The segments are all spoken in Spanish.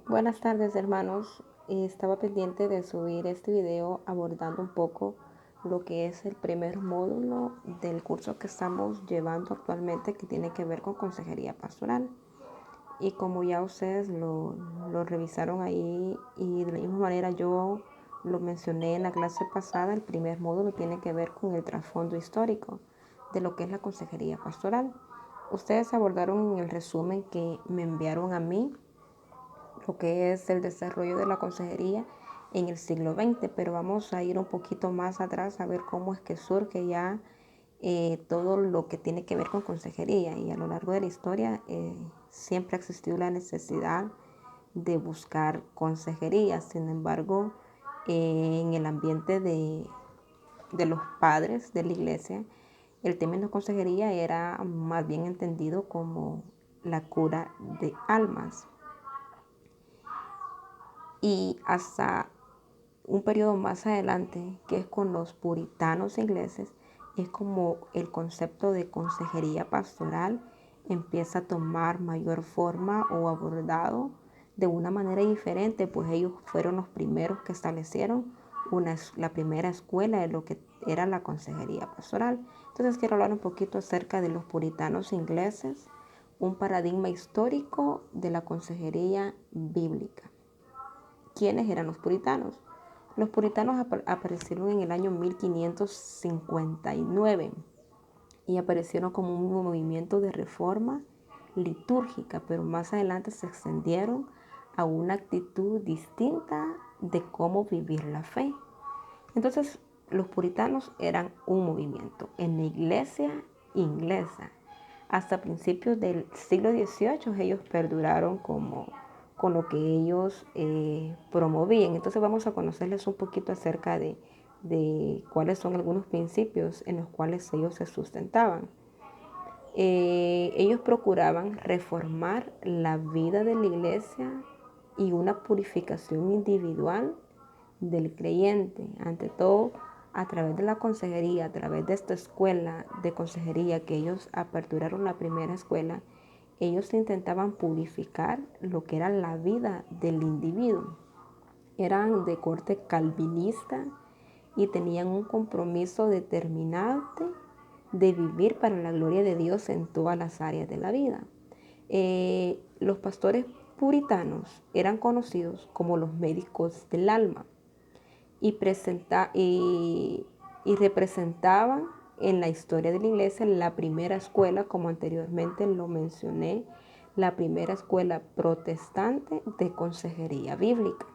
Buenas tardes, hermanos. Estaba pendiente de subir este video abordando un poco lo que es el primer módulo del curso que estamos llevando actualmente, que tiene que ver con consejería pastoral. Y como ya ustedes lo revisaron ahí, y de la misma manera yo lo mencioné en la clase pasada, el primer módulo tiene que ver con el trasfondo histórico de lo que es la consejería pastoral. Ustedes abordaron en el resumen que me enviaron a mí lo que es el desarrollo de la consejería en el siglo XX, pero vamos a ir un poquito más atrás a ver cómo es que surge ya todo lo que tiene que ver con consejería. Y a lo largo de la historia siempre ha existido la necesidad de buscar consejería. Sin embargo, en el ambiente de los padres de la iglesia, el término consejería era más bien entendido como la cura de almas. Y hasta un periodo más adelante, que es con los puritanos ingleses, es como el concepto de consejería pastoral empieza a tomar mayor forma o abordado de una manera diferente, pues ellos fueron los primeros que establecieron la primera escuela de lo que era la consejería pastoral. Entonces quiero hablar un poquito acerca de los puritanos ingleses, un paradigma histórico de la consejería bíblica. ¿Quiénes eran los puritanos? Los puritanos aparecieron en el año 1559 y aparecieron como un movimiento de reforma litúrgica, pero más adelante se extendieron a una actitud distinta de cómo vivir la fe. Entonces, los puritanos eran un movimiento en la iglesia inglesa. Hasta principios del siglo XVIII ellos perduraron con lo que ellos promovían. Entonces vamos a conocerles un poquito acerca de cuáles son algunos principios en los cuales ellos se sustentaban. Ellos procuraban reformar la vida de la iglesia y una purificación individual del creyente, ante todo a través de la consejería, a través de esta escuela de consejería que ellos aperturaron, la primera escuela. Ellos intentaban purificar lo que era la vida del individuo. Eran de corte calvinista y tenían un compromiso determinante de vivir para la gloria de Dios en todas las áreas de la vida. Los pastores puritanos eran conocidos como los médicos del alma y representaban en la historia de la iglesia la primera escuela, como anteriormente lo mencioné, la primera escuela protestante de consejería bíblica.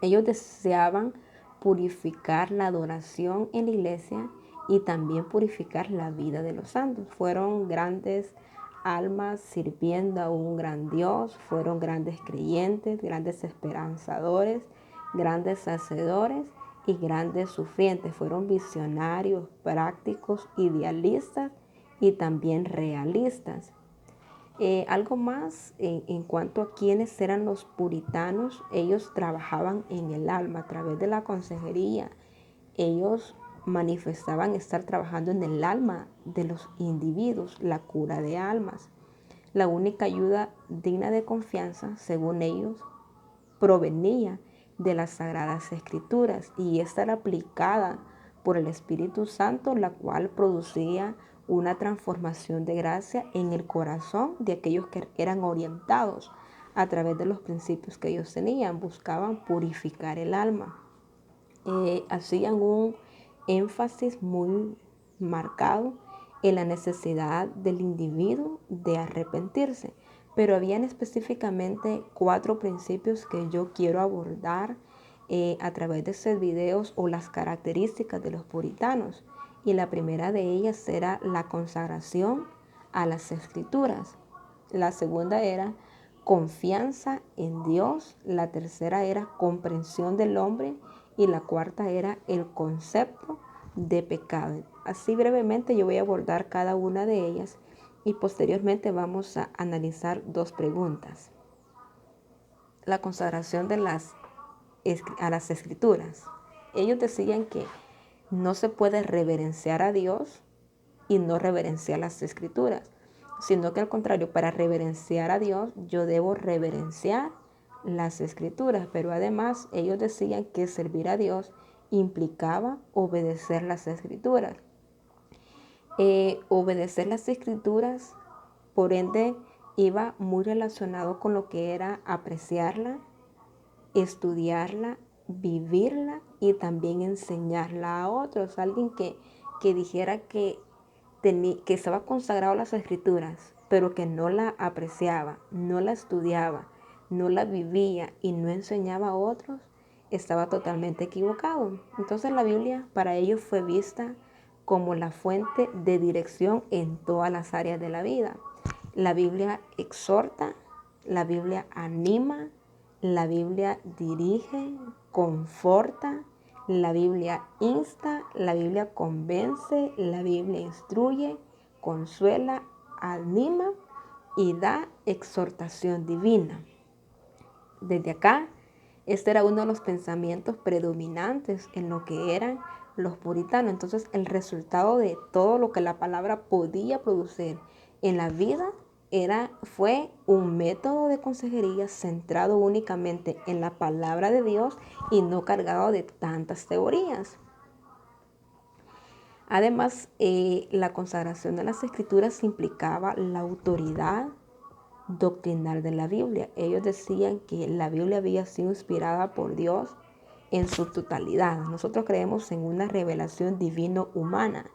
Ellos deseaban purificar la adoración en la iglesia y también purificar la vida de los santos. Fueron grandes almas sirviendo a un gran Dios, fueron grandes creyentes, grandes esperanzadores, grandes hacedores y grandes sufrientes. Fueron visionarios, prácticos, idealistas y también realistas. Algo más en cuanto a quiénes eran los puritanos. Ellos trabajaban en el alma a través de la consejería. Ellos manifestaban estar trabajando en el alma de los individuos, la cura de almas. La única ayuda digna de confianza, según ellos, provenía de las Sagradas Escrituras, y esta era aplicada por el Espíritu Santo, la cual producía una transformación de gracia en el corazón de aquellos que eran orientados a través de los principios que ellos tenían. Buscaban purificar el alma. Hacían un énfasis muy marcado en la necesidad del individuo de arrepentirse. Pero habían específicamente 4 principios que yo quiero abordar a través de estos videos, o las características de los puritanos. Y la primera de ellas era la consagración a las escrituras. La segunda era confianza en Dios. La tercera era comprensión del hombre. Y la cuarta era el concepto de pecado. Así brevemente yo voy a abordar cada una de ellas y posteriormente vamos a analizar 2 preguntas. La consagración a las escrituras. Ellos decían que no se puede reverenciar a Dios y no reverenciar las escrituras, sino que al contrario, para reverenciar a Dios yo debo reverenciar las escrituras, pero además ellos decían que servir a Dios implicaba obedecer las escrituras. Obedecer las escrituras, por ende, iba muy relacionado con lo que era apreciarla, estudiarla, vivirla y también enseñarla a otros. Alguien que dijera que estaba consagrado a las escrituras, pero que no la apreciaba, no la estudiaba, no la vivía y no enseñaba a otros, estaba totalmente equivocado. Entonces la Biblia para ellos fue vista como la fuente de dirección en todas las áreas de la vida. La Biblia exhorta, la Biblia anima, la Biblia dirige, conforta, la Biblia insta, la Biblia convence, la Biblia instruye, consuela, anima y da exhortación divina. Desde acá, este era uno de los pensamientos predominantes en lo que eran los puritanos. Entonces, el resultado de todo lo que la palabra podía producir en la vida fue un método de consejería centrado únicamente en la palabra de Dios y no cargado de tantas teorías. Además, la consagración de las escrituras implicaba la autoridad doctrinal de la Biblia. Ellos decían que la Biblia había sido inspirada por Dios en su totalidad. Nosotros creemos en una revelación divino-humana,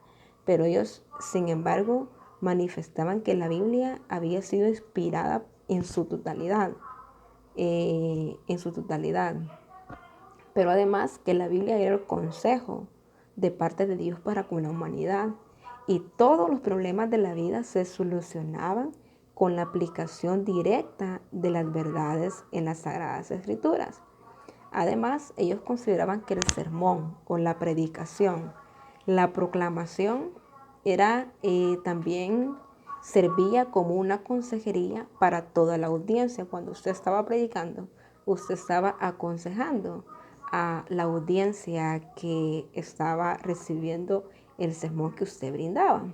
pero ellos, sin embargo, manifestaban que la Biblia había sido inspirada en su totalidad, Pero además que la Biblia era el consejo de parte de Dios para con la humanidad y todos los problemas de la vida se solucionaban con la aplicación directa de las verdades en las Sagradas Escrituras. Además, ellos consideraban que el sermón o la predicación, la proclamación, también servía como una consejería para toda la audiencia. Cuando usted estaba predicando, usted estaba aconsejando a la audiencia que estaba recibiendo el sermón que usted brindaba.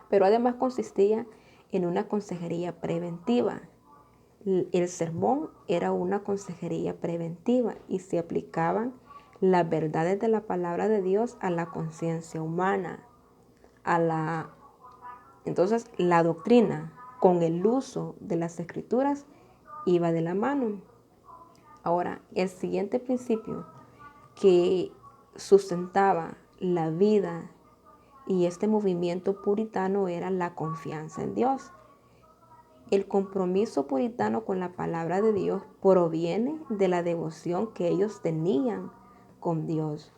Pero además consistía en una consejería preventiva. El sermón era una consejería preventiva y se aplicaban las verdades de la palabra de Dios a la conciencia humana. Entonces, la doctrina con el uso de las escrituras iba de la mano. Ahora, el siguiente principio que sustentaba la vida y este movimiento puritano era la confianza en Dios. El compromiso puritano con la palabra de Dios proviene de la devoción que ellos tenían con Dios.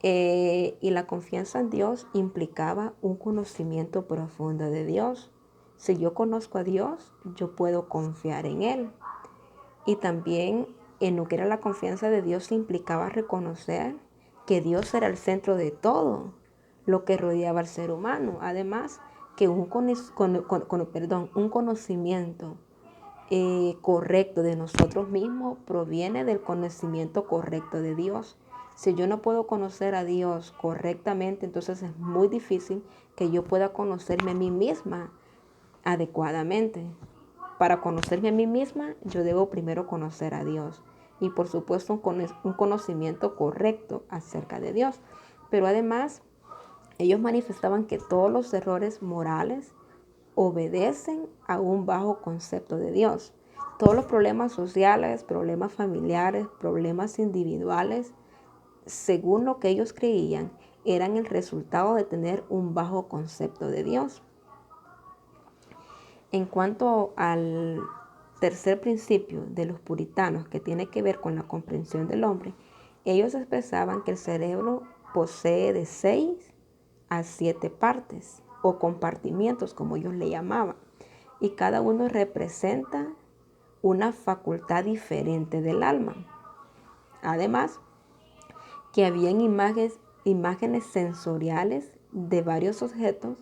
Y la confianza en Dios implicaba un conocimiento profundo de Dios. Si yo conozco a Dios, yo puedo confiar en Él. Y también en lo que era la confianza de Dios implicaba reconocer que Dios era el centro de todo lo que rodeaba al ser humano. Además, que un conocimiento correcto de nosotros mismos proviene del conocimiento correcto de Dios. Si yo no puedo conocer a Dios correctamente, entonces es muy difícil que yo pueda conocerme a mí misma adecuadamente. Para conocerme a mí misma, yo debo primero conocer a Dios y por supuesto un conocimiento correcto acerca de Dios. Pero además, ellos manifestaban que todos los errores morales obedecen a un bajo concepto de Dios. Todos los problemas sociales, problemas familiares, problemas individuales, según lo que ellos creían, eran el resultado de tener un bajo concepto de Dios. En cuanto al tercer principio de los puritanos, que tiene que ver con la comprensión del hombre, ellos expresaban que el cerebro posee de 6 a 7 partes o compartimientos, como ellos le llamaban, y cada uno representa una facultad diferente del alma. Además, que habían imágenes sensoriales de varios objetos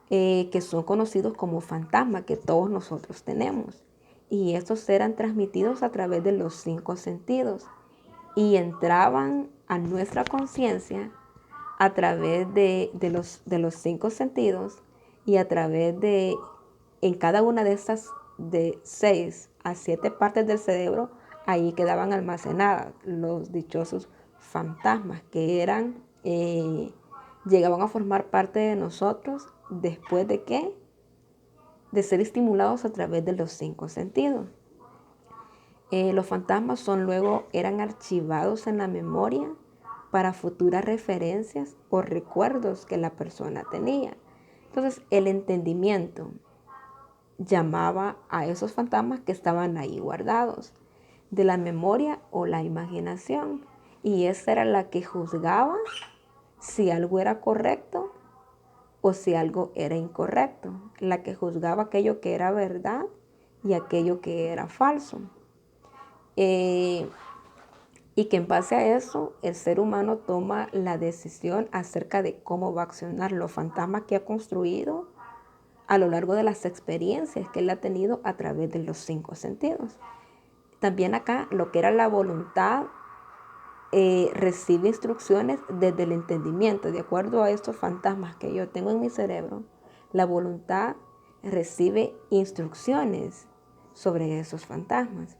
que son conocidos como fantasmas, que todos nosotros tenemos. Y estos eran transmitidos a través de los 5 sentidos y entraban a nuestra conciencia a través de los 5 sentidos y a través en cada una de estas de 6 a 7 partes del cerebro, ahí quedaban almacenadas los dichosos fantasmas que llegaban a formar parte de nosotros después de qué? De ser estimulados a través de los 5 sentidos. Los fantasmas eran archivados en la memoria para futuras referencias o recuerdos que la persona tenía. Entonces, el entendimiento llamaba a esos fantasmas que estaban ahí guardados, de la memoria o la imaginación, y esa era la que juzgaba si algo era correcto o si algo era incorrecto, la que juzgaba aquello que era verdad y aquello que era falso. Y que en base a eso el ser humano toma la decisión acerca de cómo va a accionar los fantasmas que ha construido a lo largo de las experiencias que él ha tenido a través de los 5 sentidos. También acá lo que era la voluntad recibe instrucciones desde el entendimiento. De acuerdo a estos fantasmas que yo tengo en mi cerebro, la voluntad recibe instrucciones sobre esos fantasmas.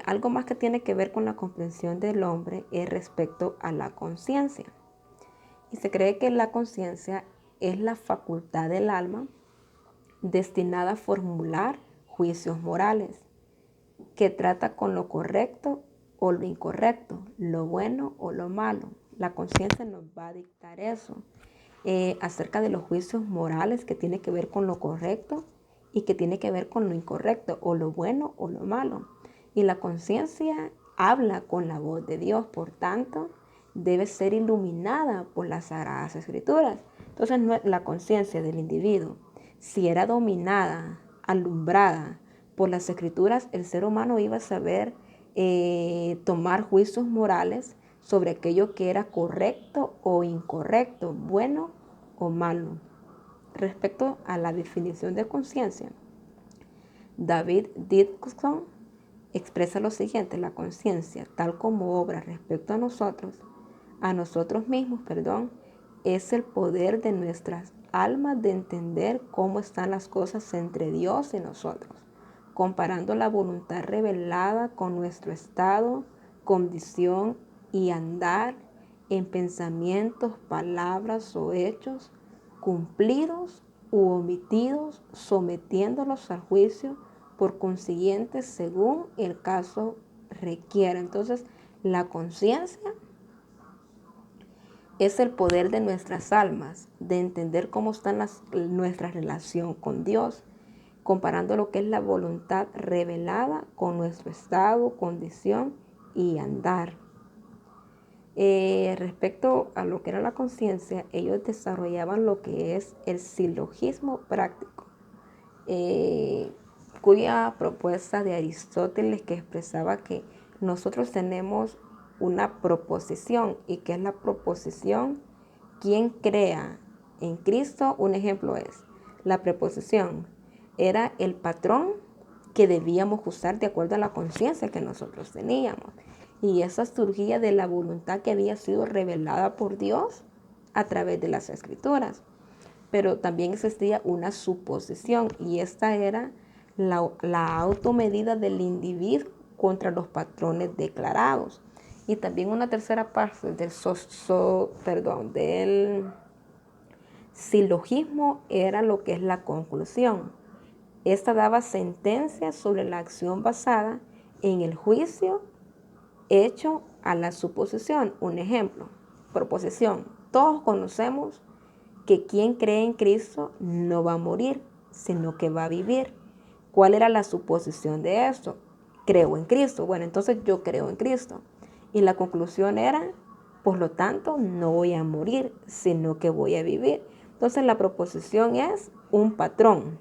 Algo más que tiene que ver con la comprensión del hombre es respecto a la conciencia. Y se cree que la conciencia es la facultad del alma destinada a formular juicios morales, que trata con lo correcto o lo incorrecto, lo bueno o lo malo. La conciencia nos va a dictar eso, acerca de los juicios morales que tiene que ver con lo correcto y que tiene que ver con lo incorrecto, o lo bueno o lo malo. Y la conciencia habla con la voz de Dios, por tanto, debe ser iluminada por las Sagradas Escrituras. Entonces, la conciencia del individuo, si era dominada, alumbrada por las Escrituras, el ser humano iba a saber tomar juicios morales sobre aquello que era correcto o incorrecto, bueno o malo. Respecto a la definición de conciencia, David Dickinson expresa lo siguiente: la conciencia, tal como obra respecto a nosotros mismos, es el poder de nuestras almas de entender cómo están las cosas entre Dios y nosotros, comparando la voluntad revelada con nuestro estado, condición y andar en pensamientos, palabras o hechos, cumplidos u omitidos, sometiéndolos al juicio, por consiguiente, según el caso requiera. Entonces, la conciencia es el poder de nuestras almas, de entender cómo está nuestra relación con Dios, comparando lo que es la voluntad revelada con nuestro estado, condición y andar. Respecto a lo que era la conciencia, ellos desarrollaban lo que es el silogismo práctico, cuya propuesta de Aristóteles, que expresaba que nosotros tenemos una proposición. ¿Y qué es la proposición? ¿Quién crea en Cristo? Un ejemplo es, la preposición era el patrón que debíamos usar de acuerdo a la conciencia que nosotros teníamos. Y esa surgía de la voluntad que había sido revelada por Dios a través de las Escrituras. Pero también existía una suposición, y esta era la automedida del individuo contra los patrones declarados. Y también una tercera parte del silogismo era lo que es la conclusión. Esta daba sentencia sobre la acción basada en el juicio hecho a la suposición. Un ejemplo, proposición: todos conocemos que quien cree en Cristo no va a morir, sino que va a vivir. ¿Cuál era la suposición de esto? Creo en Cristo. Bueno, entonces yo creo en Cristo. Y la conclusión era, por lo tanto, no voy a morir, sino que voy a vivir. Entonces la proposición es un patrón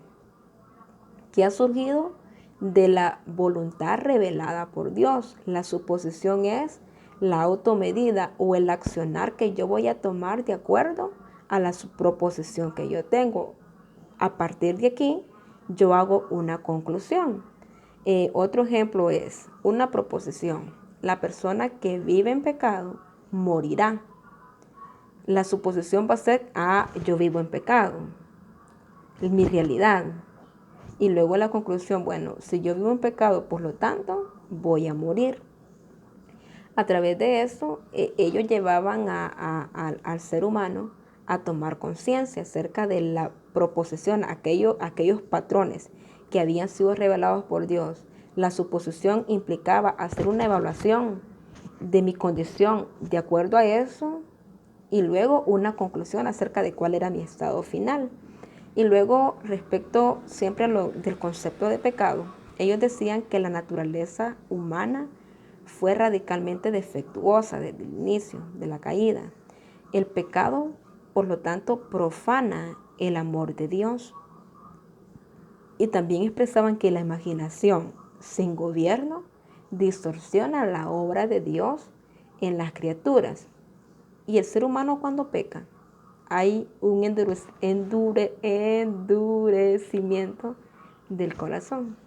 que ha surgido de la voluntad revelada por Dios. La suposición es la automedida o el accionar que yo voy a tomar de acuerdo a la proposición que yo tengo. A partir de aquí, yo hago una conclusión. Otro ejemplo es una proposición: la persona que vive en pecado morirá. La suposición va a ser, yo vivo en pecado, es mi realidad. Y luego la conclusión, bueno, si yo vivo en pecado, por lo tanto, voy a morir. A través de eso, ellos llevaban al ser humano a tomar conciencia acerca de la proposición, aquellos patrones que habían sido revelados por Dios. La suposición implicaba hacer una evaluación de mi condición de acuerdo a eso y luego una conclusión acerca de cuál era mi estado final. Y luego, respecto siempre a del concepto de pecado, ellos decían que la naturaleza humana fue radicalmente defectuosa desde el inicio de la caída. El pecado, por lo tanto, profana el amor de Dios. Y también expresaban que la imaginación sin gobierno distorsiona la obra de Dios en las criaturas. Y el ser humano cuando peca, hay un endurecimiento del corazón.